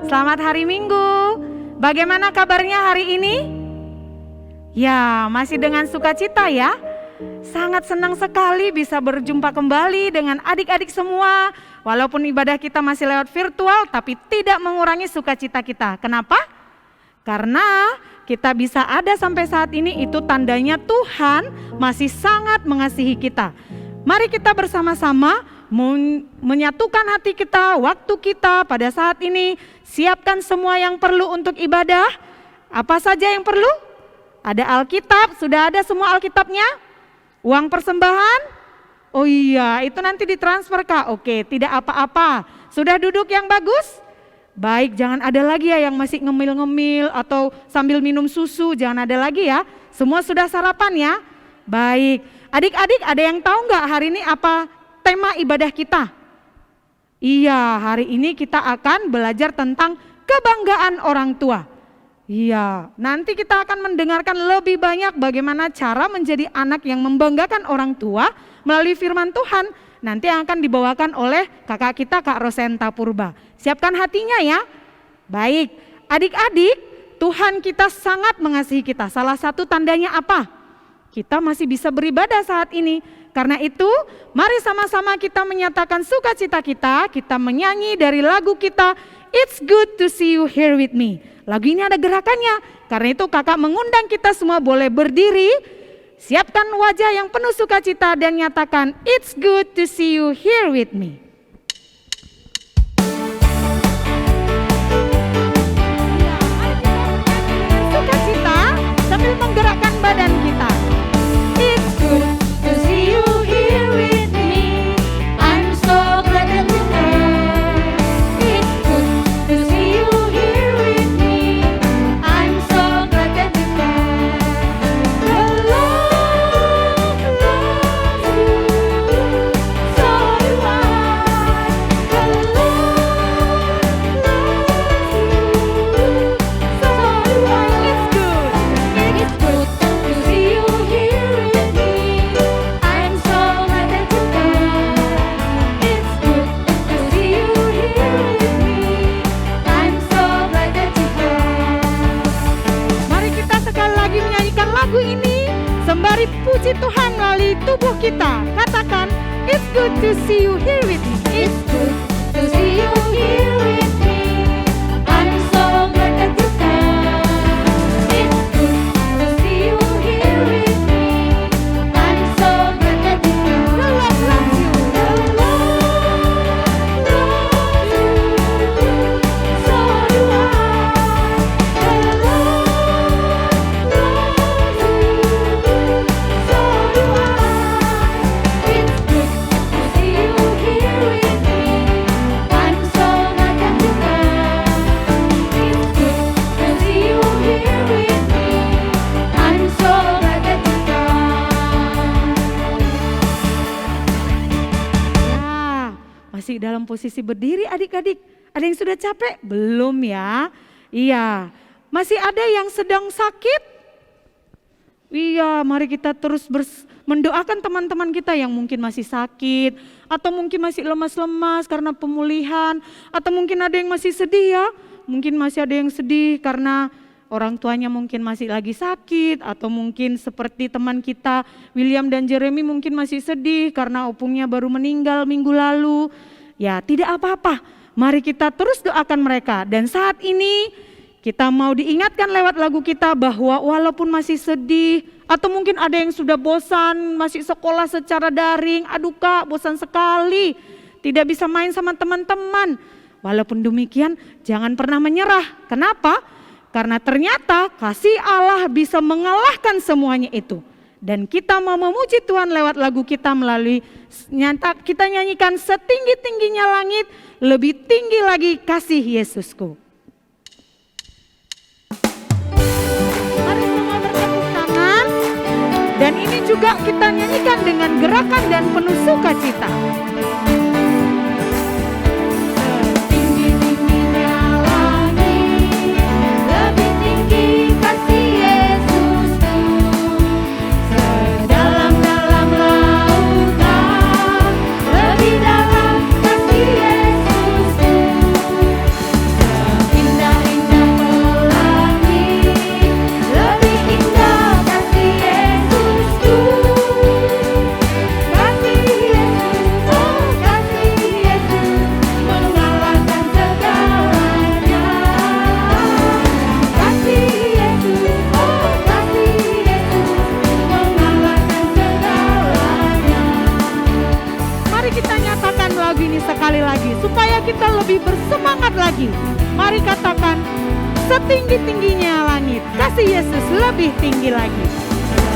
Selamat hari Minggu. Bagaimana kabarnya hari ini? Ya, masih dengan sukacita ya. Sangat senang sekali bisa berjumpa kembali dengan adik-adik semua. Walaupun ibadah kita masih lewat virtual, tapi tidak mengurangi sukacita kita. Kenapa? Karena kita bisa ada sampai saat ini, itu tandanya Tuhan masih sangat mengasihi kita. Mari kita bersama-sama menyatukan hati kita, waktu kita pada saat ini. Siapkan semua yang perlu untuk ibadah. Apa saja yang perlu? Ada Alkitab, sudah ada semua Alkitabnya? Uang persembahan? Oh iya, itu nanti ditransfer Kak. Oke, tidak apa-apa. Sudah duduk yang bagus? Baik, jangan ada lagi ya yang masih ngemil-ngemil atau sambil minum susu, jangan ada lagi ya. Semua sudah sarapan ya? Baik, adik-adik ada yang tahu nggak hari ini apa tema ibadah kita? Iya, hari ini kita akan belajar tentang kebanggaan orang tua. Iya, nanti kita akan mendengarkan lebih banyak bagaimana cara menjadi anak yang membanggakan orang tua melalui firman Tuhan. Nanti yang akan dibawakan oleh kakak kita, Kak Rosenta Purba. Siapkan hatinya ya. Baik, adik-adik, Tuhan kita sangat mengasihi kita. Salah satu tandanya apa? Kita masih bisa beribadah saat ini. Karena itu, mari sama-sama kita menyatakan sukacita kita menyanyi dari lagu kita, It's Good to See You Here With Me. Lagu ini ada gerakannya, karena itu kakak mengundang kita semua boleh berdiri, siapkan wajah yang penuh sukacita dan nyatakan, It's good to see you here with me. Sukacita sambil menggerakkan badan kita. It's good to see you here with me. I'm so glad that you're there. It's good to see you here with me. I'm so glad that you're there. The Lord loves you, so do I. The Lord loves you, so do I. It's good to see you here with me. I'm so glad that you're there. It's good to see you here with me. I'm so glad that you're there. Mari kita sekali lagi menyanyikan lagu ini sembari puji Tuhan melalui tubuh kita. Katakan, It's good to see you here with me. It's good to see you here with me. I'm so glad that you're there. It's good to see you here with me. I'm so glad that you're there. The Lord loves you. The Lord loves you. So do I. The Lord loves you. So do I. It's good to see you here with me. I'm so glad that you're there. It's good to see you here with me. I'm so glad that you're there. Ya, masih dalam posisi berdiri adik-adik. Ada yang sudah capek? Belum ya? Iya. Masih ada yang sedang sakit? Iya, mari kita terus mendoakan teman-teman kita yang mungkin masih sakit, atau mungkin masih lemas-lemas karena pemulihan, atau mungkin ada yang masih sedih ya, mungkin masih ada yang sedih karena orang tuanya mungkin masih lagi sakit, atau mungkin seperti teman kita William dan Jeremy mungkin masih sedih karena opungnya baru meninggal minggu lalu. Ya, tidak apa-apa, mari kita terus doakan mereka. Dan saat ini kita mau diingatkan lewat lagu kita bahwa walaupun masih sedih, atau mungkin ada yang sudah bosan masih sekolah secara daring, aduh Kak bosan sekali, tidak bisa main sama teman-teman. Walaupun demikian jangan pernah menyerah. Kenapa? Karena ternyata kasih Allah bisa mengalahkan semuanya itu. Dan kita mau memuji Tuhan lewat lagu kita melalui kita nyanyikan setinggi-tingginya langit, lebih tinggi lagi kasih Yesusku. Mari semua bertepuk tangan. Dan ini juga kita nyanyikan dengan gerakan dan penuh sukacita. Setinggi-tingginya langit, lebih tinggi kasih Yesusku. Sedalam-dalam lautan, lebih dalam kasih Yesusku. Mari katakan, setinggi-tingginya langit, kasih Yesus lebih tinggi lagi.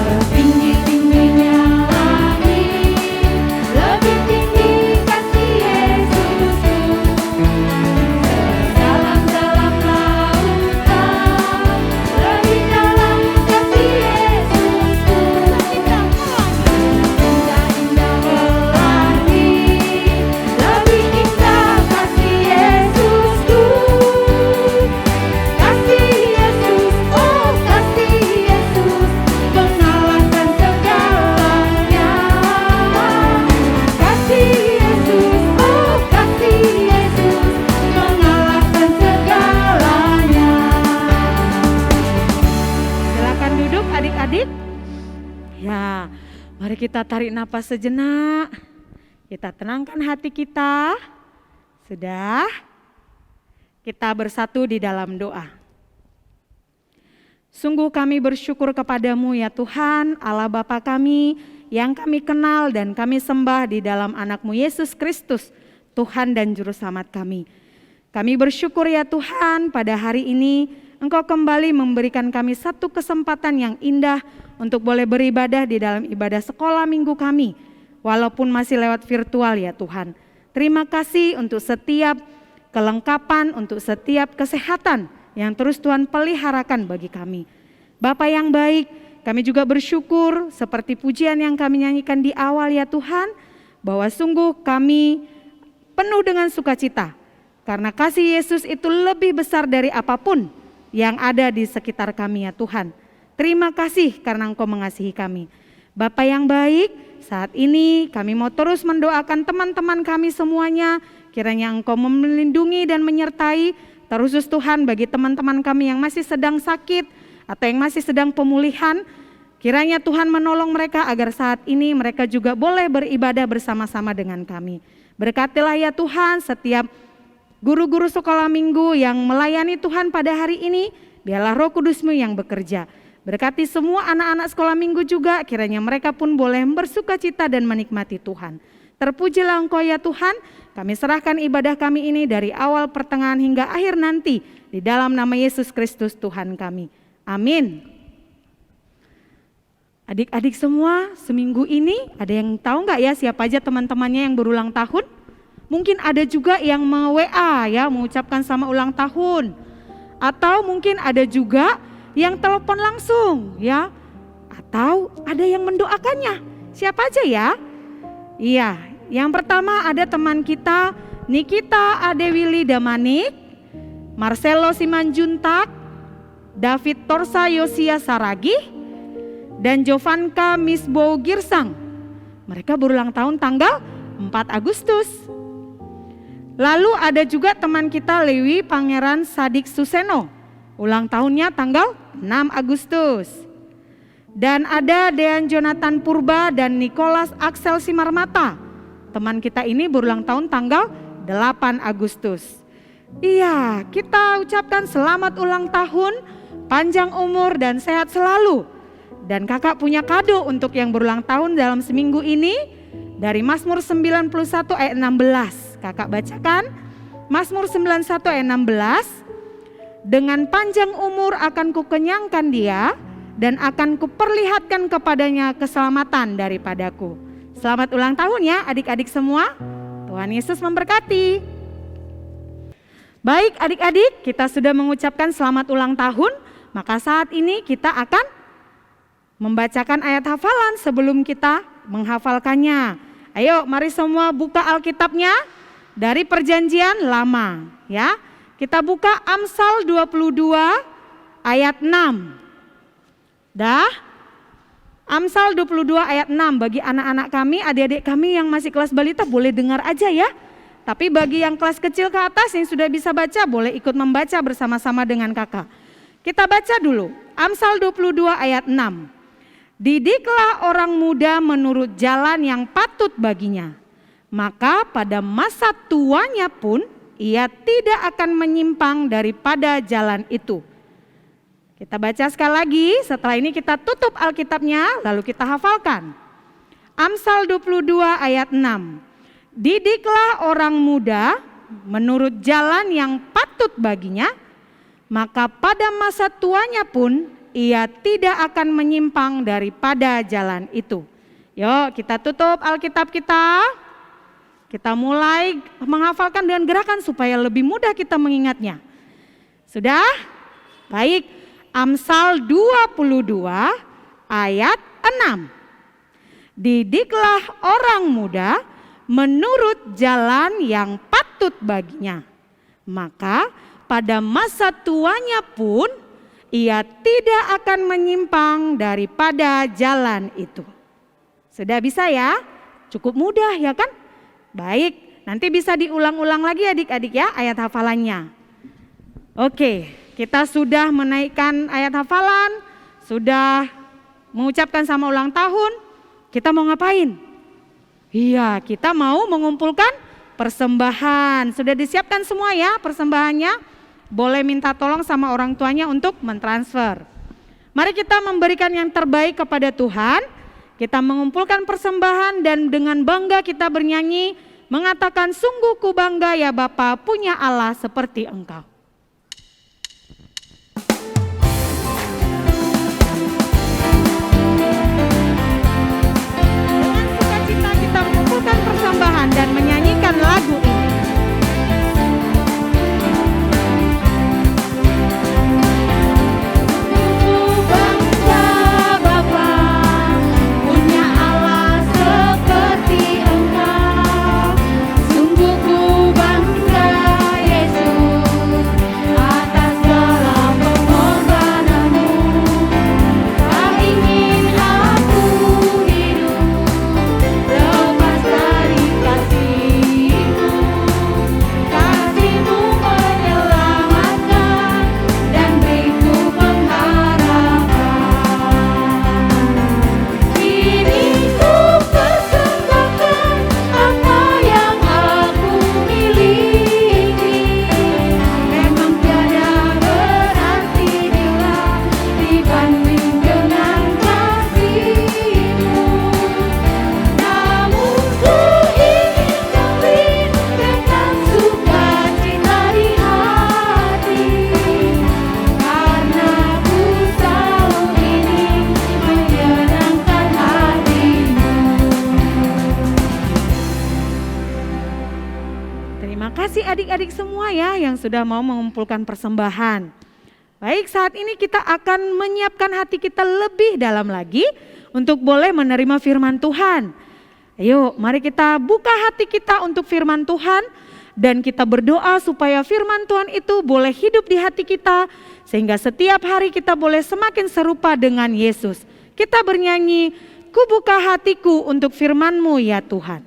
Setinggi-tingginya langit, lebih tinggi kasih Yesusku. Dalam-dalam lautan, lebih dalam kasih Yesusku. Indah-indah langit, lebih indah kasih Yesusku. Kasih Yesus, oh kasih Yesus, mengalahkan segalanya. Kasih Yesus, oh kasih Yesus, mengalahkan segalanya. Silakan duduk adik-adik. Ya, mari kita tarik napas sejenak. Kita tenangkan hati kita. Sudah? Kita bersatu di dalam doa. Sungguh kami bersyukur kepadamu ya Tuhan, Allah Bapa kami yang kami kenal dan kami sembah di dalam anakmu Yesus Kristus, Tuhan dan Juru Selamat kami. Kami bersyukur ya Tuhan, pada hari ini Engkau kembali memberikan kami satu kesempatan yang indah untuk boleh beribadah di dalam ibadah sekolah minggu kami, walaupun masih lewat virtual ya Tuhan. Terima kasih untuk setiap kelengkapan, untuk setiap kesehatan yang terus Tuhan peliharakan bagi kami. Bapa yang baik, kami juga bersyukur seperti pujian yang kami nyanyikan di awal ya Tuhan, bahwa sungguh kami penuh dengan sukacita, karena kasih Yesus itu lebih besar dari apapun yang ada di sekitar kami ya Tuhan. Terima kasih karena Engkau mengasihi kami. Bapa yang baik, saat ini kami mau terus mendoakan teman-teman kami semuanya, kiranya Engkau melindungi dan menyertai, terkhusus Tuhan bagi teman-teman kami yang masih sedang sakit atau yang masih sedang pemulihan. Kiranya Tuhan menolong mereka agar saat ini mereka juga boleh beribadah bersama-sama dengan kami. Berkatilah ya Tuhan setiap guru-guru sekolah minggu yang melayani Tuhan pada hari ini, biarlah Roh Kudus-Mu yang bekerja. Berkati semua anak-anak sekolah minggu juga, kiranya mereka pun boleh bersukacita dan menikmati Tuhan. Terpujilah Engkau ya Tuhan, kami serahkan ibadah kami ini dari awal, pertengahan hingga akhir nanti, di dalam nama Yesus Kristus Tuhan kami. Amin. Adik-adik semua, seminggu ini ada yang tahu nggak ya siapa aja teman-temannya yang berulang tahun? Mungkin ada juga yang WA ya, mengucapkan selamat ulang tahun. Atau mungkin ada juga yang telepon langsung ya. Atau ada yang mendoakannya. Siapa aja ya? Iya, yang pertama ada teman kita Nikita Adewili Damanik, Marcelo Simanjuntak, David Torsa Yosia Saragih, dan Jovanka Misbo Girsang. Mereka berulang tahun tanggal 4 Agustus. Lalu ada juga teman kita Lewi Pangeran Sadik Suseno, ulang tahunnya tanggal 6 Agustus. Dan ada Dean Jonathan Purba dan Nicholas Axel Simarmata. Teman kita ini berulang tahun tanggal 8 Agustus. Iya, kita ucapkan selamat ulang tahun, panjang umur dan sehat selalu. Dan kakak punya kado untuk yang berulang tahun dalam seminggu ini dari Mazmur 91 ayat 16. Kakak bacakan Mazmur 91 ayat 16. Dengan panjang umur akan kukenyangkan dia dan akan kuperlihatkan kepadanya keselamatan daripadaku. Selamat ulang tahun ya adik-adik semua. Tuhan Yesus memberkati. Baik adik-adik, kita sudah mengucapkan selamat ulang tahun, maka saat ini kita akan membacakan ayat hafalan sebelum kita menghafalkannya. Ayo mari semua buka Alkitabnya dari Perjanjian Lama ya. Kita buka Amsal 22 ayat 6. Dah? Amsal 22 ayat 6, bagi anak-anak kami, adik-adik kami yang masih kelas balita boleh dengar aja ya. Tapi bagi yang kelas kecil ke atas yang sudah bisa baca boleh ikut membaca bersama-sama dengan kakak. Kita baca dulu Amsal 22 ayat 6. Didiklah orang muda menurut jalan yang patut baginya, maka pada masa tuanya pun ia tidak akan menyimpang daripada jalan itu. Kita baca sekali lagi, setelah ini kita tutup Alkitabnya lalu kita hafalkan. Amsal 22 ayat 6. Didiklah orang muda menurut jalan yang patut baginya, maka pada masa tuanya pun ia tidak akan menyimpang daripada jalan itu. Yuk kita tutup Alkitab kita. Kita mulai menghafalkan dengan gerakan supaya lebih mudah kita mengingatnya. Sudah? Baik, Amsal 22 ayat 6. Didiklah orang muda menurut jalan yang patut baginya, maka pada masa tuanya pun ia tidak akan menyimpang daripada jalan itu. Sudah bisa ya? Cukup mudah ya kan? Baik, nanti bisa diulang-ulang lagi adik-adik ya ayat hafalannya. Oke, kita sudah menaikkan ayat hafalan, sudah mengucapkan sama ulang tahun, kita mau ngapain? Iya, kita mau mengumpulkan persembahan. Sudah disiapkan semua ya persembahannya? Boleh minta tolong sama orang tuanya untuk mentransfer. Mari kita memberikan yang terbaik kepada Tuhan. Kita mengumpulkan persembahan dan dengan bangga kita bernyanyi mengatakan sungguh ku bangga ya Bapa punya Allah seperti Engkau. Dengan sukacita kita mengumpulkan persembahan dan menyanyikan lagu ini. Adik-adik semua ya yang sudah mau mengumpulkan persembahan. Baik, saat ini kita akan menyiapkan hati kita lebih dalam lagi untuk boleh menerima firman Tuhan. Ayo, mari kita buka hati kita untuk firman Tuhan dan kita berdoa supaya firman Tuhan itu boleh hidup di hati kita sehingga setiap hari kita boleh semakin serupa dengan Yesus. Kita bernyanyi, ku buka hatiku untuk firman-Mu ya Tuhan.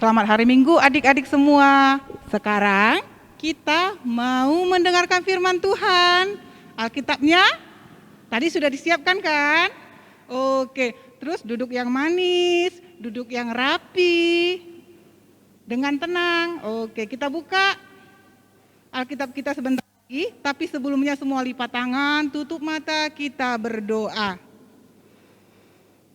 Selamat hari Minggu adik-adik semua. Sekarang kita mau mendengarkan firman Tuhan. Alkitabnya tadi sudah disiapkan kan? Oke, terus duduk yang manis, duduk yang rapi, dengan tenang. Oke, kita buka Alkitab kita sebentar lagi. Tapi sebelumnya semua lipat tangan, tutup mata, kita berdoa.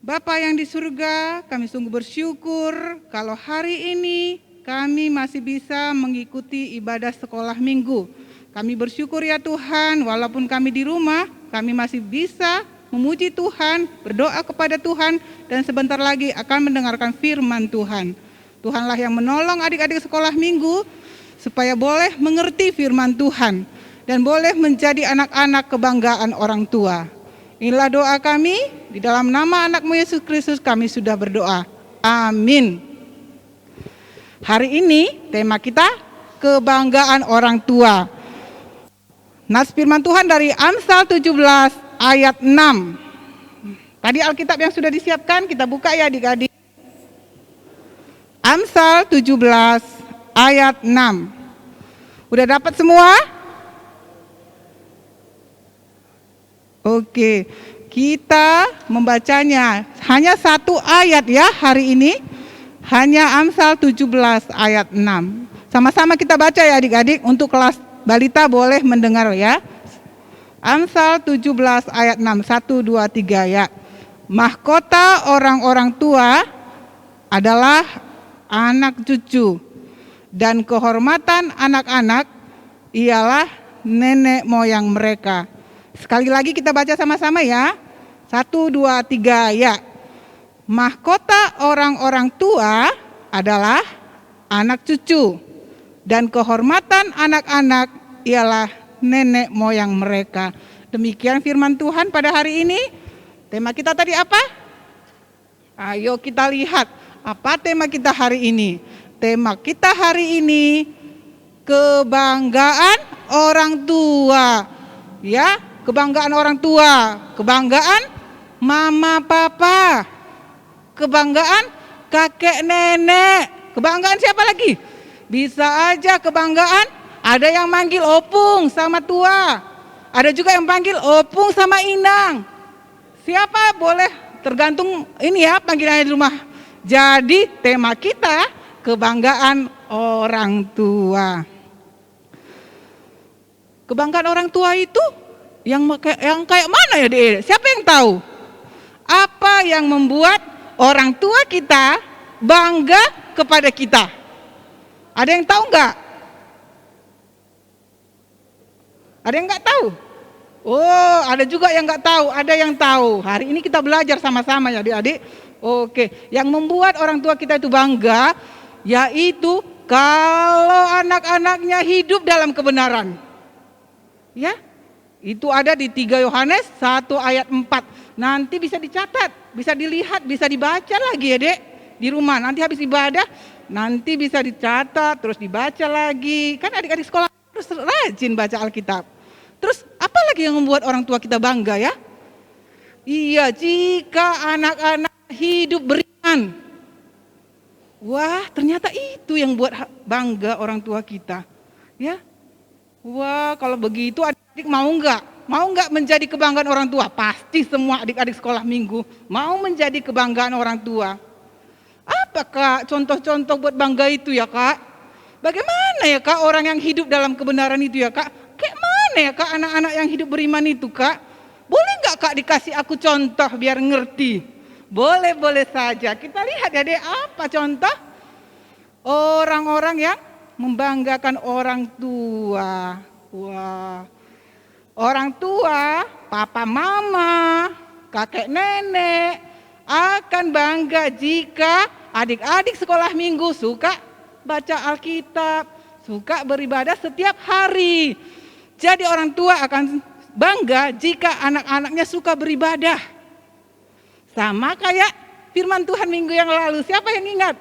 Bapa yang di surga, kami sungguh bersyukur kalau hari ini kami masih bisa mengikuti ibadah sekolah minggu. Kami bersyukur ya Tuhan, walaupun kami di rumah, kami masih bisa memuji Tuhan, berdoa kepada Tuhan, dan sebentar lagi akan mendengarkan firman Tuhan. Tuhanlah yang menolong adik-adik sekolah minggu supaya boleh mengerti firman Tuhan dan boleh menjadi anak-anak kebanggaan orang tua. Inilah doa kami, di dalam nama anak-Mu Yesus Kristus kami sudah berdoa. Amin. Hari ini tema kita kebanggaan orang tua. Nas firman Tuhan dari Amsal 17 ayat 6. Tadi Alkitab yang sudah disiapkan kita buka ya adik-adik. Amsal 17 ayat 6. Udah dapat semua? Oke, kita membacanya hanya satu ayat ya hari ini. Hanya Amsal 17 ayat 6. Sama-sama kita baca ya adik-adik, untuk kelas balita boleh mendengar ya. Amsal 17 ayat 6, 1, 2, 3 ya. Mahkota orang-orang tua adalah anak cucu, dan kehormatan anak-anak ialah nenek moyang mereka. Sekali lagi kita baca sama-sama ya. 1, 2, 3 ya. Mahkota orang-orang tua adalah anak cucu, dan kehormatan anak-anak ialah nenek moyang mereka. Demikian firman Tuhan pada hari ini. Tema kita tadi apa? Ayo kita lihat apa tema kita hari ini. Tema kita hari ini kebanggaan orang tua. Ya, kebanggaan orang tua, kebanggaan mama papa, kebanggaan kakek nenek, kebanggaan siapa lagi? Bisa aja kebanggaan ada yang manggil opung sama tua, ada juga yang panggil opung sama inang. Siapa boleh, tergantung ini ya panggilannya di rumah. Jadi tema kita kebanggaan orang tua. Kebanggaan orang tua itu yang kayak mana ya Dek? Siapa yang tahu? Apa yang membuat orang tua kita bangga kepada kita? Ada yang tahu nggak? Ada yang nggak tahu? Oh, ada juga yang nggak tahu, ada yang tahu. Hari ini kita belajar sama-sama ya adik-adik. Oke, yang membuat orang tua kita itu bangga, yaitu kalau anak-anaknya hidup dalam kebenaran. Ya, itu ada di 3 Yohanes 1 ayat 4. Nanti bisa dicatat, bisa dilihat, bisa dibaca lagi ya Dek. Di rumah, nanti habis ibadah, nanti bisa dicatat, terus dibaca lagi. Kan adik-adik sekolah harus rajin baca Alkitab. Terus apa lagi yang membuat orang tua kita bangga ya? Iya, jika anak-anak hidup beriman. Wah, ternyata itu yang buat bangga orang tua kita. Ya. Wah, kalau begitu adik-adik mau enggak? Mau enggak menjadi kebanggaan orang tua? Pasti semua adik-adik sekolah minggu mau menjadi kebanggaan orang tua. Apa Kak contoh-contoh buat bangga itu ya Kak? Bagaimana ya Kak orang yang hidup dalam kebenaran itu ya Kak? Kayak mana ya Kak anak-anak yang hidup beriman itu Kak? Boleh enggak Kak dikasih aku contoh biar ngerti? Boleh saja. Kita lihat ya deh apa contoh orang-orang yang membanggakan orang tua. Wah, orang tua, papa mama, kakek nenek akan bangga jika adik-adik sekolah minggu suka baca Alkitab, suka beribadah setiap hari. Jadi orang tua akan bangga jika anak-anaknya suka beribadah. Sama kayak firman Tuhan minggu yang lalu, siapa yang ingat?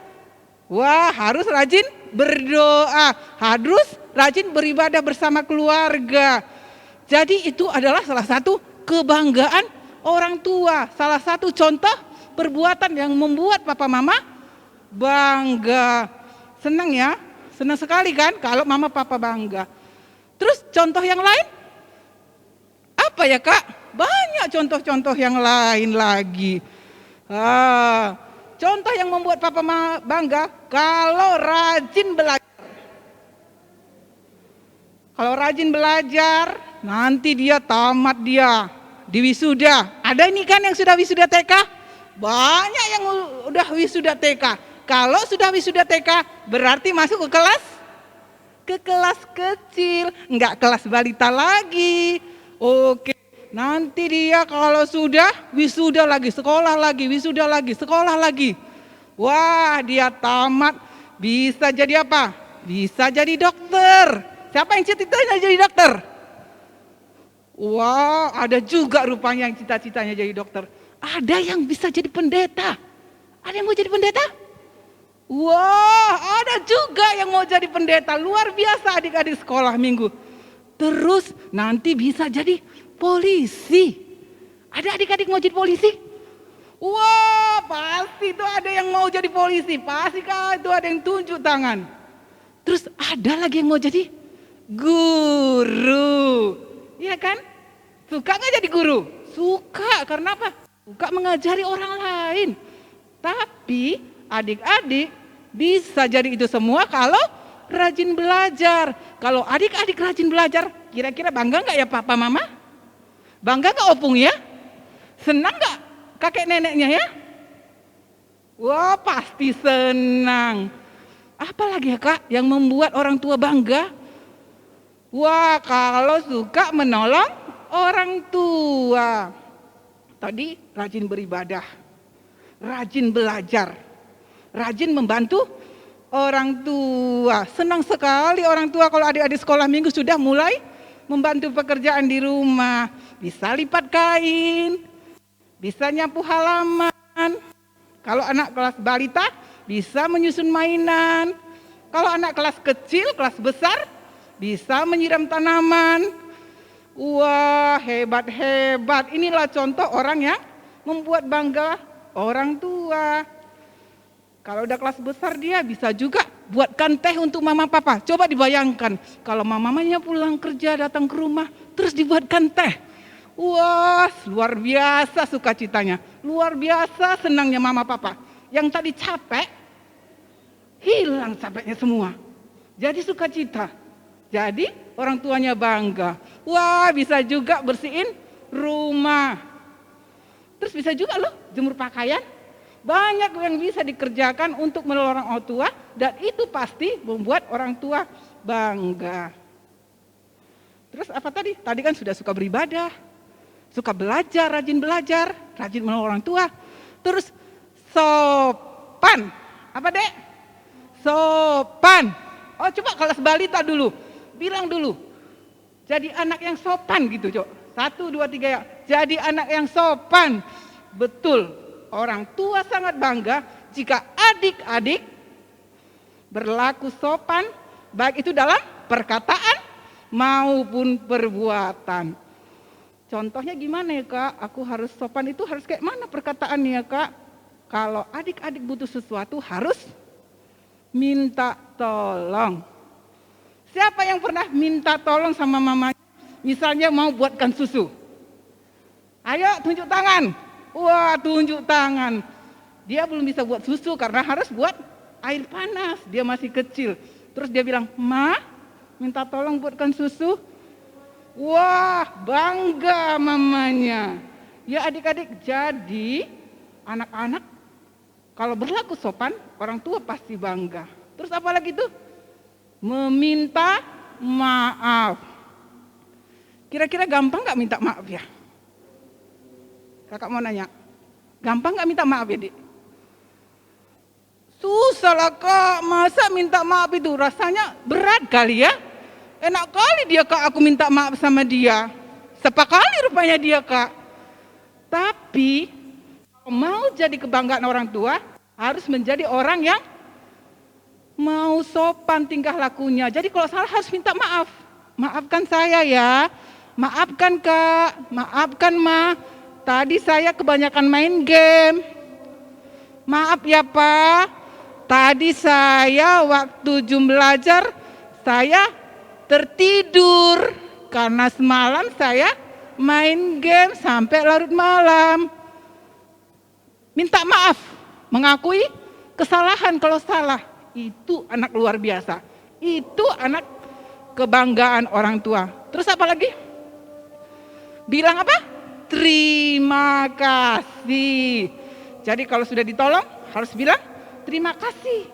Wah, harus rajin berdoa, harus rajin beribadah bersama keluarga. Jadi itu adalah salah satu kebanggaan orang tua, salah satu contoh perbuatan yang membuat papa mama bangga. Senang ya? Senang sekali kan kalau mama papa bangga. Terus contoh yang lain? Apa ya Kak? Banyak contoh-contoh yang lain lagi. Contoh yang membuat papa bangga kalau rajin belajar. Kalau rajin belajar, nanti dia tamat dia di wisuda. Ada ini kan yang sudah wisuda TK? Banyak yang udah wisuda TK. Kalau sudah wisuda TK berarti masuk ke kelas kecil, enggak kelas balita lagi. Oke, nanti dia kalau sudah wisuda lagi, sekolah lagi, wisuda lagi, sekolah lagi. Wah, dia tamat bisa jadi apa? Bisa jadi dokter. Siapa yang cita-citanya jadi dokter? Wah, ada juga rupanya yang cita-citanya jadi dokter. Ada yang bisa jadi pendeta. Ada yang mau jadi pendeta? Wah, ada juga yang mau jadi pendeta. Luar biasa adik-adik sekolah minggu. Terus nanti bisa jadi polisi. Ada adik-adik mau jadi polisi? Wah, pasti itu ada yang mau jadi polisi. Pasti itu ada yang tunjuk tangan. Terus ada lagi yang mau jadi guru. Iya kan? Suka nggak jadi guru? Suka, karena apa? Suka mengajari orang lain. Tapi adik-adik bisa jadi itu semua kalau rajin belajar. Kalau adik-adik rajin belajar, kira-kira bangga nggak ya papa mama? Bangga nggak opung ya? Senang nggak kakek neneknya ya? Wah, pasti senang. Apalagi ya Kak yang membuat orang tua bangga? Wah, kalau suka menolong orang tua. Tadi rajin beribadah, rajin belajar, rajin membantu orang tua. Senang sekali orang tua kalau adik-adik sekolah minggu sudah mulai membantu pekerjaan di rumah. Bisa lipat kain, bisa nyapu halaman. Kalau anak kelas balita bisa menyusun mainan. Kalau anak kelas kecil, kelas besar bisa menyiram tanaman. Wah, hebat-hebat. Inilah contoh orang yang membuat bangga orang tua. Kalau udah kelas besar dia bisa juga buatkan teh untuk mama papa. Coba dibayangkan kalau mamanya pulang kerja datang ke rumah terus dibuatkan teh. Wah, luar biasa sukacitanya. Luar biasa senangnya mama papa. Yang tadi capek, hilang capeknya semua. Jadi sukacita. Jadi orang tuanya bangga. Wah, bisa juga bersihin rumah. Terus bisa juga loh jemur pakaian. Banyak yang bisa dikerjakan untuk menolong orang tua. Dan itu pasti membuat orang tua bangga. Terus apa tadi? Tadi kan sudah suka beribadah. Suka belajar, rajin menolong orang tua. Terus sopan. Apa dek? Sopan. Oh coba kelas balita dulu. Bilang dulu. Jadi anak yang sopan gitu Cok. 1, 2, 3 ya. Jadi anak yang sopan. Betul. Orang tua sangat bangga jika adik-adik berlaku sopan. Baik itu dalam perkataan maupun perbuatan. Contohnya gimana ya Kak? Aku harus sopan itu harus kayak mana perkataannya Kak? Kalau adik-adik butuh sesuatu harus minta tolong. Siapa yang pernah minta tolong sama mamanya? Misalnya mau buatkan susu. Ayo tunjuk tangan. Wah, tunjuk tangan. Dia belum bisa buat susu karena harus buat air panas. Dia masih kecil. Terus dia bilang, "Ma, minta tolong buatkan susu." Wah, bangga mamanya. Ya adik-adik, jadi anak-anak kalau berlaku sopan, orang tua pasti bangga. Terus apa lagi tuh? Meminta maaf. Kira-kira gampang gak minta maaf ya? Kakak mau nanya, gampang gak minta maaf ya Dik? Susah lah Kak, masa minta maaf itu rasanya berat kali ya? Enak kali dia Kak aku minta maaf sama dia. Sepakali rupanya dia Kak. Tapi mau jadi kebanggaan orang tua harus menjadi orang yang mau sopan tingkah lakunya. Jadi kalau salah harus minta maaf. Maafkan saya ya. Maafkan Kak. Maafkan Ma. Tadi saya kebanyakan main game. Maaf ya Pak. Tadi saya waktu jam belajar, saya tertidur karena semalam saya main game sampai larut malam. Minta maaf, mengakui kesalahan kalau salah. Itu anak luar biasa. Itu anak kebanggaan orang tua. Terus apa lagi? Bilang apa? Terima kasih. Jadi kalau sudah ditolong harus bilang terima kasih.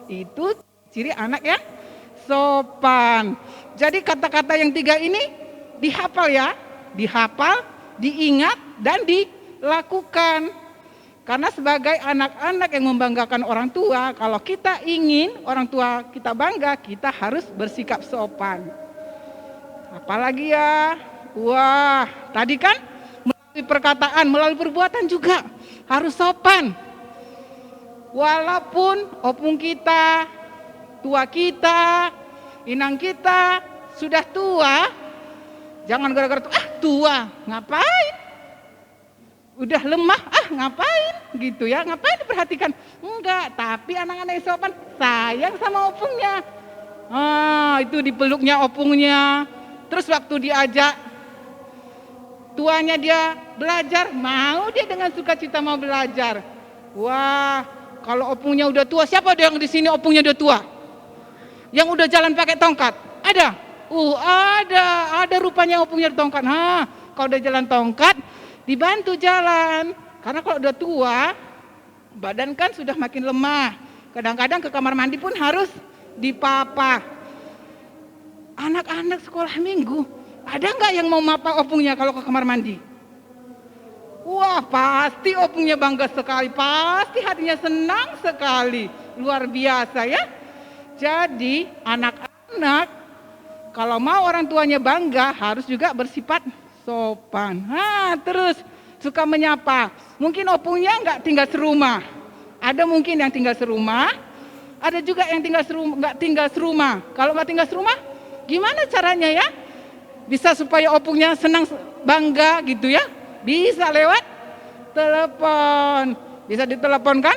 Itu ciri anak yang sopan. Jadi kata-kata yang 3 ini dihafal ya. Dihafal, diingat, dan dilakukan. Karena sebagai anak-anak yang membanggakan orang tua, kalau kita ingin orang tua kita bangga, kita harus bersikap sopan. Apalagi ya? Wah, tadi kan melalui perkataan, melalui perbuatan juga harus sopan. Walaupun opung kita, tua kita, inang kita sudah tua, jangan gara-gara tua, ngapain? Udah lemah, ngapain gitu ya, ngapain diperhatikan? Enggak, tapi anak-anak yang sopan sayang sama opungnya. Itu dipeluknya opungnya. Terus waktu diajak tuanya dia belajar, mau dia dengan sukacita mau belajar. Wah, kalau opungnya udah tua, siapa yang di sini opungnya udah tua? Yang udah jalan pakai tongkat? Ada? Ada rupanya opungnya tongkat. Kalau udah jalan tongkat, dibantu jalan. Karena kalau udah tua, badan kan sudah makin lemah. Kadang-kadang ke kamar mandi pun harus dipapa. Anak-anak sekolah minggu, ada nggak yang mau mapa opungnya kalau ke kamar mandi? Wah, pasti opungnya bangga sekali. Pasti hatinya senang sekali. Luar biasa ya. Jadi anak-anak kalau mau orang tuanya bangga harus juga bersifat sopan. Terus suka menyapa. Mungkin opungnya nggak tinggal serumah. Ada mungkin yang tinggal serumah. Ada juga yang nggak tinggal serumah. Kalau nggak tinggal serumah, gimana caranya ya? Bisa supaya opungnya senang bangga gitu ya? Bisa lewat telepon. Bisa ditelepon kan?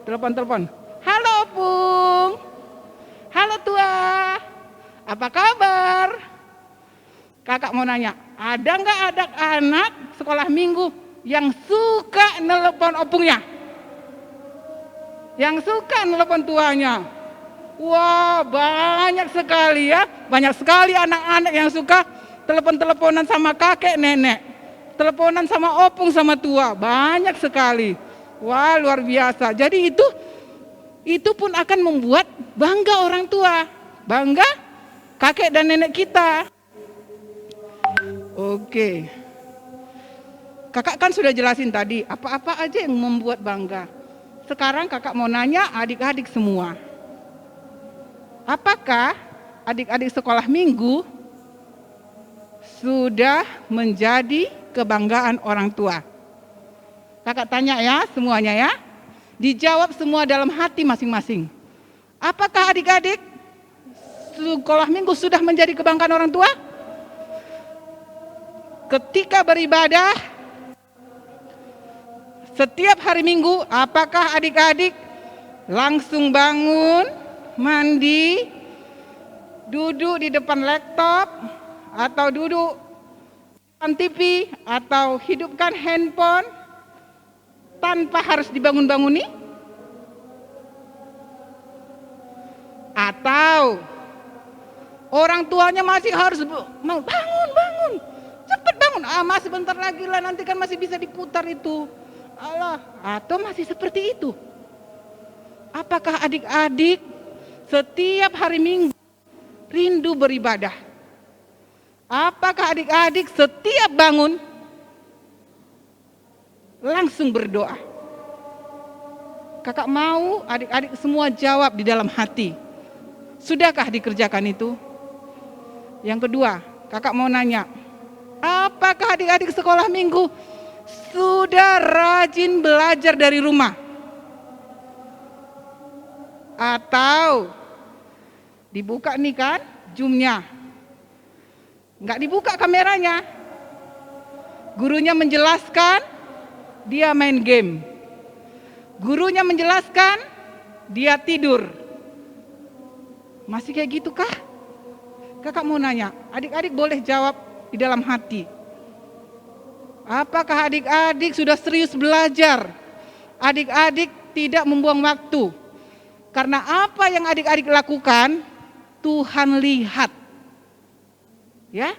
Telepon. Halo opung. Halo tua. Apa kabar? Kakak mau nanya, ada nggak anak sekolah minggu yang suka nelpon opungnya? Yang suka nelpon tuanya? Wah, banyak sekali ya. Banyak sekali anak-anak yang suka telepon-teleponan sama kakek nenek. Teleponan sama opung sama tua. Banyak sekali. Wah, luar biasa. Jadi itu pun akan membuat bangga orang tua. Bangga kakek dan nenek kita. Oke. Kakak kan sudah jelasin tadi apa-apa aja yang membuat bangga. Sekarang kakak mau nanya adik-adik semua. Apakah adik-adik sekolah minggu sudah menjadi kebanggaan orang tua? Kakak tanya ya semuanya ya. Dijawab semua dalam hati masing-masing. Apakah adik-adik sekolah minggu sudah menjadi kebanggaan orang tua? Ketika beribadah setiap hari Minggu, apakah adik-adik langsung bangun, mandi, duduk di depan laptop, atau duduk depan TV, atau hidupkan handphone tanpa harus dibangun-banguni? Atau orang tuanya masih harus bangun, cepat bangun, masih bentar lagi lah, nanti kan masih bisa diputar itu. Allah, atau masih seperti itu? Apakah adik-adik setiap hari Minggu rindu beribadah? Apakah adik-adik setiap bangun langsung berdoa? Kakak mau adik-adik semua jawab di dalam hati. Sudahkah dikerjakan itu? Yang kedua, kakak mau nanya, apakah adik-adik sekolah minggu sudah rajin belajar dari rumah? Atau dibuka nih kan Zoom-nya, nggak dibuka kameranya, gurunya menjelaskan, dia main game. Gurunya menjelaskan, dia tidur. Masih kayak gitu kah? Kakak mau nanya, adik-adik boleh jawab di dalam hati. Apakah adik-adik sudah serius belajar? Adik-adik tidak membuang waktu. Karena apa yang adik-adik lakukan, Tuhan lihat. Ya?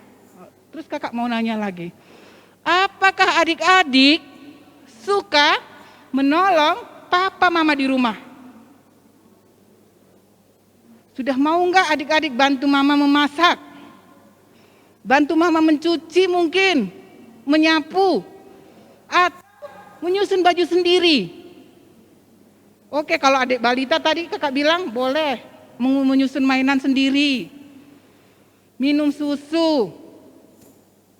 Terus kakak mau nanya lagi. Apakah adik-adik suka menolong papa mama di rumah? Sudah mau enggak adik-adik bantu mama memasak? Bantu mama mencuci mungkin, menyapu, atau menyusun baju sendiri. Oke, kalau adik balita tadi kakak bilang boleh menyusun mainan sendiri. Minum susu.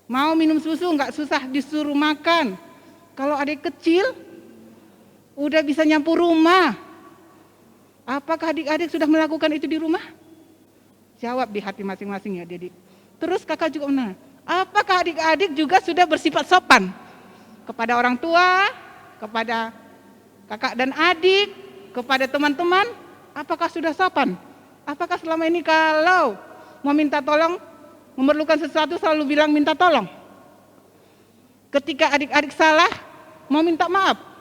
Mau minum susu enggak susah disuruh makan. Kalau adik kecil udah bisa nyapu rumah. Apakah adik-adik sudah melakukan itu di rumah? Jawab di hati masing-masing ya adik. Terus kakak juga menanya, apakah adik-adik juga sudah bersifat sopan kepada orang tua, kepada kakak dan adik, kepada teman-teman? Apakah sudah sopan? Apakah selama ini kalau mau minta tolong, memerlukan sesuatu selalu bilang minta tolong? Ketika adik-adik salah, mau minta maaf?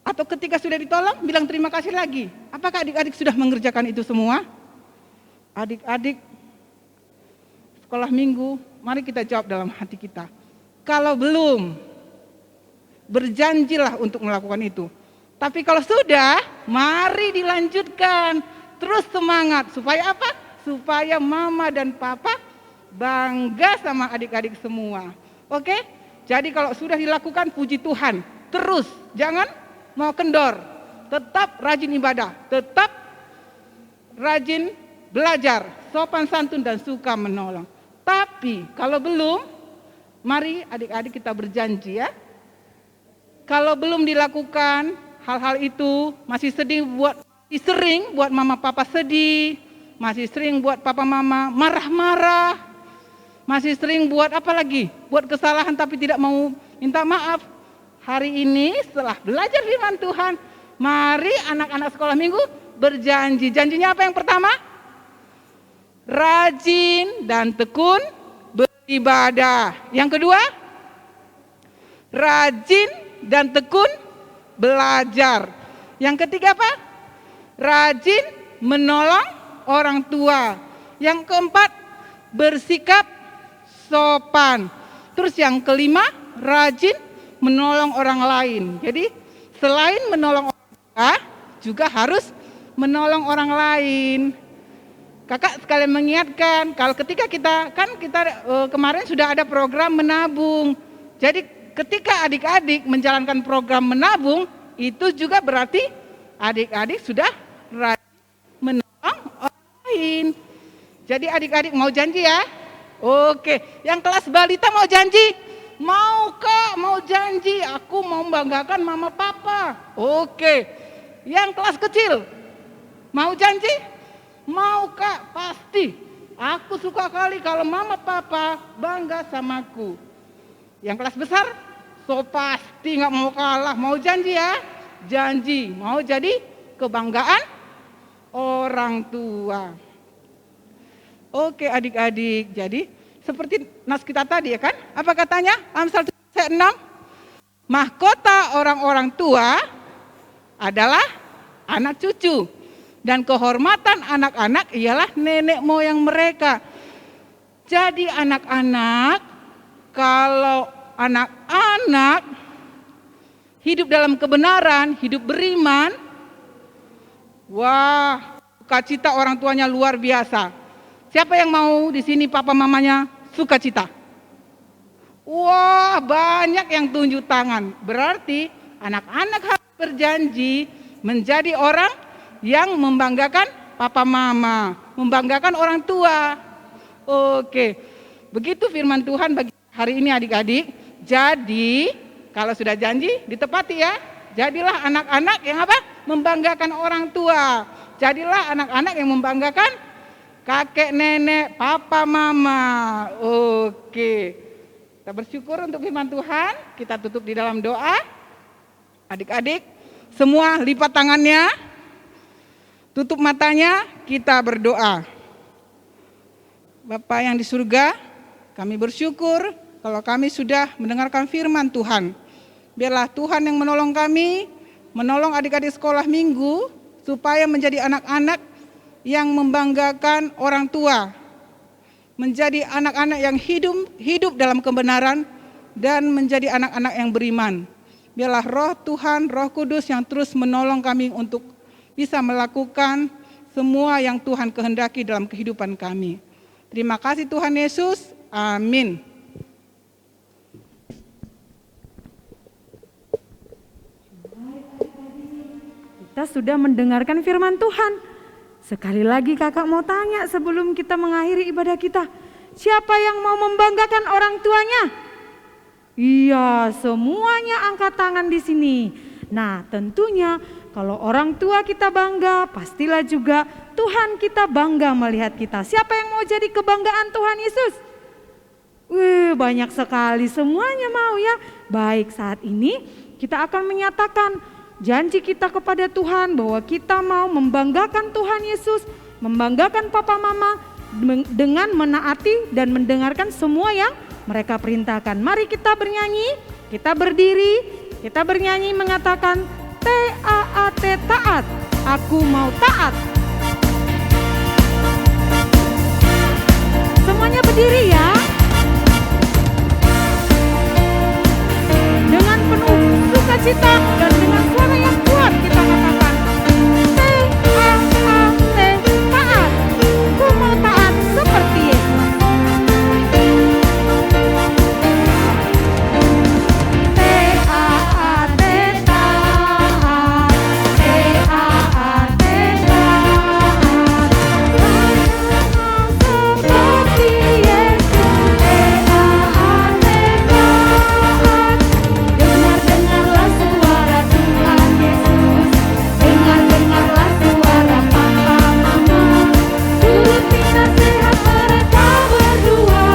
Atau ketika sudah ditolong, bilang terima kasih lagi? Apakah adik-adik sudah mengerjakan itu semua? Adik-adik sekolah minggu, mari kita jawab dalam hati kita. Kalau belum, berjanjilah untuk melakukan itu. Tapi kalau sudah, mari dilanjutkan. Terus semangat. Supaya apa? Supaya mama dan papa bangga sama adik-adik semua. Oke? Jadi kalau sudah dilakukan, puji Tuhan. Terus, jangan mau kendor. Tetap rajin ibadah. Tetap rajin belajar. Sopan santun dan suka menolong. Tapi kalau belum, mari adik-adik kita berjanji ya. Kalau belum dilakukan hal-hal itu, masih sering buat mama papa sedih, masih sering buat papa mama marah-marah, masih sering buat apa lagi? Buat kesalahan tapi tidak mau minta maaf. Hari ini setelah belajar firman Tuhan, mari anak-anak sekolah minggu berjanji. Janjinya apa yang pertama? Rajin dan tekun beribadah. Yang kedua, rajin dan tekun belajar. Yang ketiga apa? Rajin menolong orang tua. Yang keempat, bersikap sopan. Terus yang kelima, rajin menolong orang lain. Jadi selain menolong orang tua, juga harus menolong orang lain. Kakak sekalian mengingatkan, kalau ketika kita kemarin sudah ada program menabung. Jadi ketika adik-adik menjalankan program menabung, itu juga berarti adik-adik sudah rajin menolong orang lain. Jadi adik-adik mau janji ya? Oke, yang kelas balita mau janji? Mau kak, mau janji, aku mau membanggakan mama papa. Oke, yang kelas kecil mau janji? Mau kak, pasti. Aku suka kali kalau mama papa bangga samaku. Yang kelas besar, so pasti gak mau kalah, mau janji ya? Janji, mau jadi kebanggaan orang tua. Oke adik-adik, jadi seperti nas kita tadi ya kan? Apa katanya? Amsal 6. Mahkota orang-orang tua adalah anak cucu. Dan kehormatan anak-anak ialah nenek moyang mereka. Jadi anak-anak, kalau anak-anak hidup dalam kebenaran, hidup beriman, wah, sukacita orang tuanya luar biasa. Siapa yang mau di sini papa mamanya sukacita? Wah, banyak yang tunjuk tangan. Berarti anak-anak harus berjanji menjadi orang yang membanggakan papa mama, membanggakan orang tua. Oke, begitu firman Tuhan bagi hari ini adik-adik. Jadi kalau sudah janji ditepati ya. Jadilah anak-anak yang apa? Membanggakan orang tua. Jadilah anak-anak yang membanggakan kakek, nenek, papa, mama. Oke. Kita bersyukur untuk firman Tuhan. Kita tutup di dalam doa. Adik-adik, semua lipat tangannya. Tutup matanya, kita berdoa. Bapa yang di surga, kami bersyukur kalau kami sudah mendengarkan firman Tuhan. Biarlah Tuhan yang menolong kami, menolong adik-adik sekolah minggu, supaya menjadi anak-anak yang membanggakan orang tua, menjadi anak-anak yang hidup dalam kebenaran, dan menjadi anak-anak yang beriman. Biarlah roh Tuhan, roh kudus yang terus menolong kami untuk bisa melakukan semua yang Tuhan kehendaki dalam kehidupan kami. Terima kasih Tuhan Yesus, amin. Kita sudah mendengarkan firman Tuhan. Sekali lagi kakak mau tanya sebelum kita mengakhiri ibadah kita. Siapa yang mau membanggakan orang tuanya? Iya, semuanya angkat tangan di sini. Nah, tentunya kalau orang tua kita bangga, pastilah juga Tuhan kita bangga melihat kita. Siapa yang mau jadi kebanggaan Tuhan Yesus? Banyak sekali, semuanya mau ya. Baik, saat ini kita akan menyatakan janji kita kepada Tuhan bahwa kita mau membanggakan Tuhan Yesus, membanggakan papa mama dengan menaati dan mendengarkan semua yang mereka perintahkan. Mari kita bernyanyi, kita berdiri, kita bernyanyi mengatakan T-A-A-T, taat, aku mau taat. Semuanya berdiri ya. Dengan penuh sukacita dan dengan suara yang kuat kita katakan T-A-A-T, taat, aku mau taat seperti Yesus. T-A-A-T, taat, T-A-A-T, taat, seperti Yesus. T-A-A-T, taat. Dengar-dengarlah suara Tuhan Yesus, dengar-dengarlah suara papa mama, turuti nasihat mereka berdua.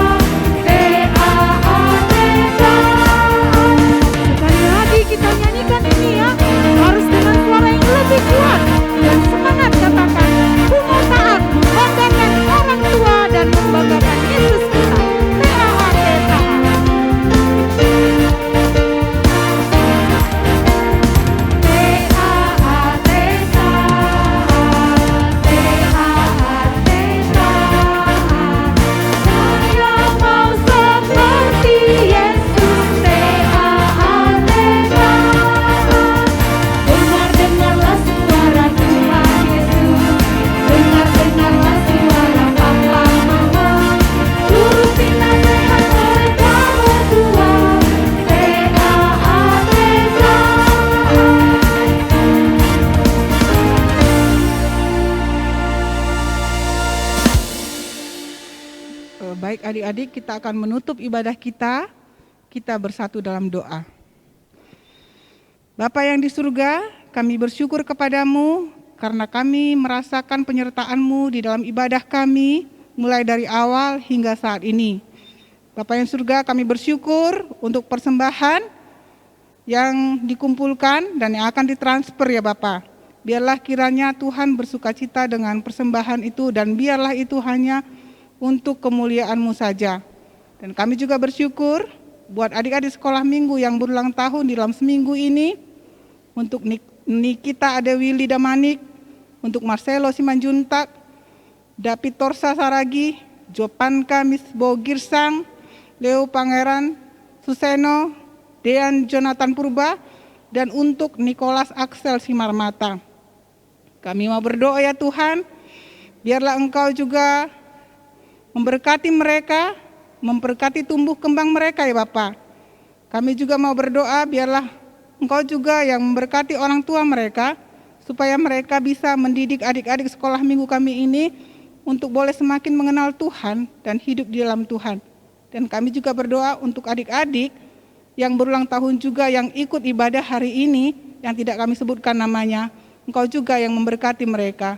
T-A-A-T, taat. Sekali lagi kita nyanyikan ini ya, harus dengan suara yang lebih kuat dan semangat katakan, ku mau taat, membanggakan orang tua dan membanggakan Yesus kita. T-A-A-T, taat. T-A-A-T, taat, T-A-A-T, taat. Saya mau seperti Yesus. T-A-A-T, taat. Dengar-dengarlah suara Tuhan Yesus, dengar-dengarlah suara papa mama, turuti nasihat mereka berdua. T-A-A-T, taat. Baik adik-adik, kita akan menutup ibadah kita bersatu dalam doa. Bapa yang di surga, kami bersyukur kepadamu karena kami merasakan penyertaan-Mu di dalam ibadah kami mulai dari awal hingga saat ini. Bapa yang surga, kami bersyukur untuk persembahan yang dikumpulkan dan yang akan ditransfer ya Bapa. Biarlah kiranya Tuhan bersukacita dengan persembahan itu dan biarlah itu hanya untuk kemuliaan-Mu saja. Dan kami juga bersyukur buat adik-adik sekolah minggu yang berulang tahun di dalam seminggu ini, untuk Nikita Adewili Damanik, untuk Marcelo Simanjuntak, David Torsa Saragi, Jopanka Misbo Girsang, Leo Pangeran Suseno, Dean Jonathan Purba, dan untuk Nicholas Axel Simarmata. Kami mau berdoa ya Tuhan, biarlah Engkau juga memberkati mereka, memberkati tumbuh kembang mereka ya Bapa. Kami juga mau berdoa biarlah Engkau juga yang memberkati orang tua mereka, supaya mereka bisa mendidik adik-adik sekolah minggu kami ini untuk boleh semakin mengenal Tuhan dan hidup di dalam Tuhan. Dan kami juga berdoa untuk adik-adik yang berulang tahun juga yang ikut ibadah hari ini, yang tidak kami sebutkan namanya, Engkau juga yang memberkati mereka.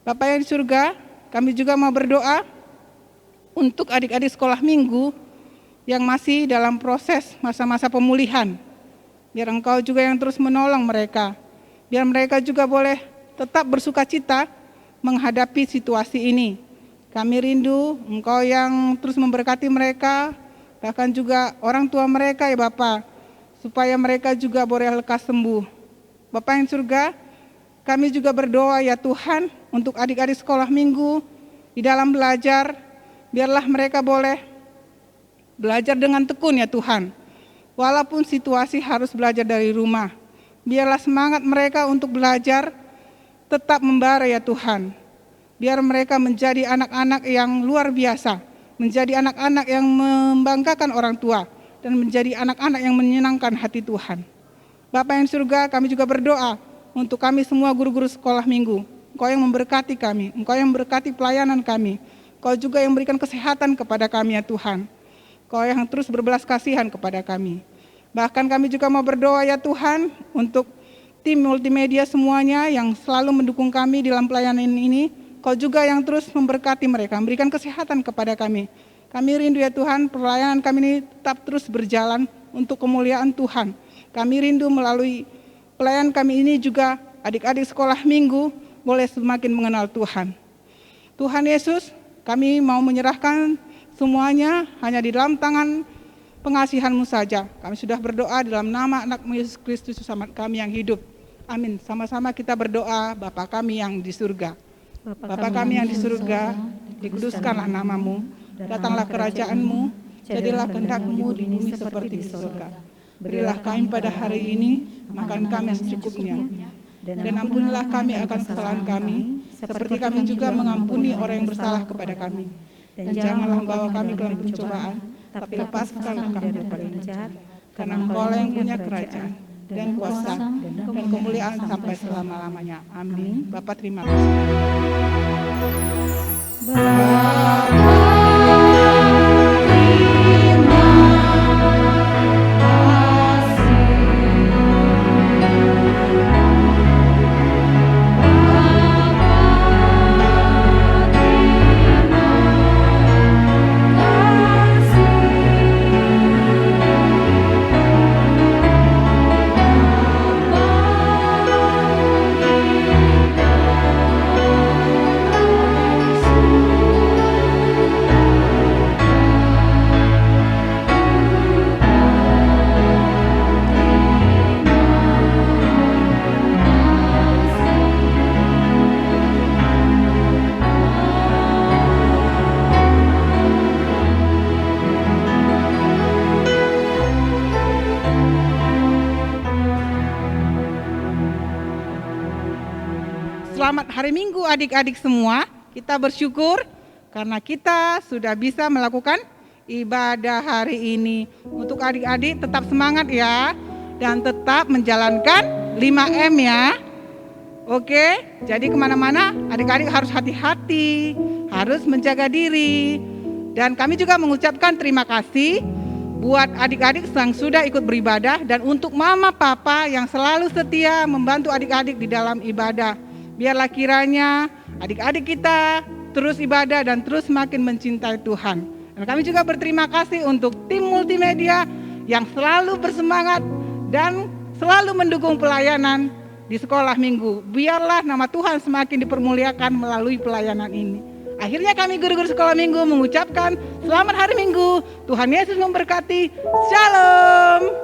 Bapa yang di surga, kami juga mau berdoa untuk adik-adik sekolah minggu yang masih dalam proses masa-masa pemulihan. Biar Engkau juga yang terus menolong mereka. Biar mereka juga boleh tetap bersukacita menghadapi situasi ini. Kami rindu Engkau yang terus memberkati mereka, bahkan juga orang tua mereka ya Bapa, supaya mereka juga boleh lekas sembuh. Bapa yang surga, kami juga berdoa ya Tuhan untuk adik-adik sekolah minggu di dalam belajar, biarlah mereka boleh belajar dengan tekun ya Tuhan. Walaupun situasi harus belajar dari rumah, biarlah semangat mereka untuk belajar tetap membara ya Tuhan. Biar mereka menjadi anak-anak yang luar biasa, menjadi anak-anak yang membanggakan orang tua, dan menjadi anak-anak yang menyenangkan hati Tuhan. Bapa yang surga, kami juga berdoa untuk kami semua guru-guru sekolah minggu. Engkau yang memberkati kami, Engkau yang memberkati pelayanan kami, Engkau juga yang memberikan kesehatan kepada kami ya Tuhan. Engkau yang terus berbelas kasihan kepada kami. Bahkan kami juga mau berdoa ya Tuhan untuk tim multimedia semuanya yang selalu mendukung kami dalam pelayanan ini. Kau juga yang terus memberkati mereka, memberikan kesehatan kepada kami. Kami rindu ya Tuhan, pelayanan kami ini tetap terus berjalan untuk kemuliaan Tuhan. Kami rindu melalui pelayanan kami ini juga adik-adik sekolah minggu boleh semakin mengenal Tuhan. Tuhan Yesus, kami mau menyerahkan semuanya hanya di dalam tangan pengasihan-Mu saja. Kami sudah berdoa dalam nama anak-Mu Yesus Kristus Selamat kami yang hidup. Amin. Sama-sama kita berdoa, Bapa kami yang di surga. Bapa kami yang di surga, dikuduskanlah nama-Mu, datanglah kerajaan-Mu, jadilah kehendak-Mu di bumi seperti di surga. Berilah kami pada hari ini makan kami secukupnya, dan ampunilah kami akan kesalahan kami, seperti kami juga mengampuni orang yang bersalah kepada kami. Dan janganlah membawa kami ke dalam pencobaan, tapi lepaskanlah kami daripada jahat, karena Engkau yang punya kerajaan, dan kuasa, dan kemuliaan sampai selama-lamanya. Amin. Bapa terima kasih. Selamat hari Minggu adik-adik semua. Kita bersyukur karena kita sudah bisa melakukan ibadah hari ini. Untuk adik-adik tetap semangat ya, dan tetap menjalankan 5M ya. Oke, jadi kemana-mana adik-adik harus hati-hati, harus menjaga diri. Dan kami juga mengucapkan terima kasih buat adik-adik yang sudah ikut beribadah, dan untuk mama papa yang selalu setia membantu adik-adik di dalam ibadah. Biarlah kiranya adik-adik kita terus ibadah dan terus semakin mencintai Tuhan. Dan kami juga berterima kasih untuk tim multimedia yang selalu bersemangat dan selalu mendukung pelayanan di sekolah minggu. Biarlah nama Tuhan semakin dipermuliakan melalui pelayanan ini. Akhirnya kami guru-guru sekolah minggu mengucapkan selamat hari Minggu. Tuhan Yesus memberkati. Shalom.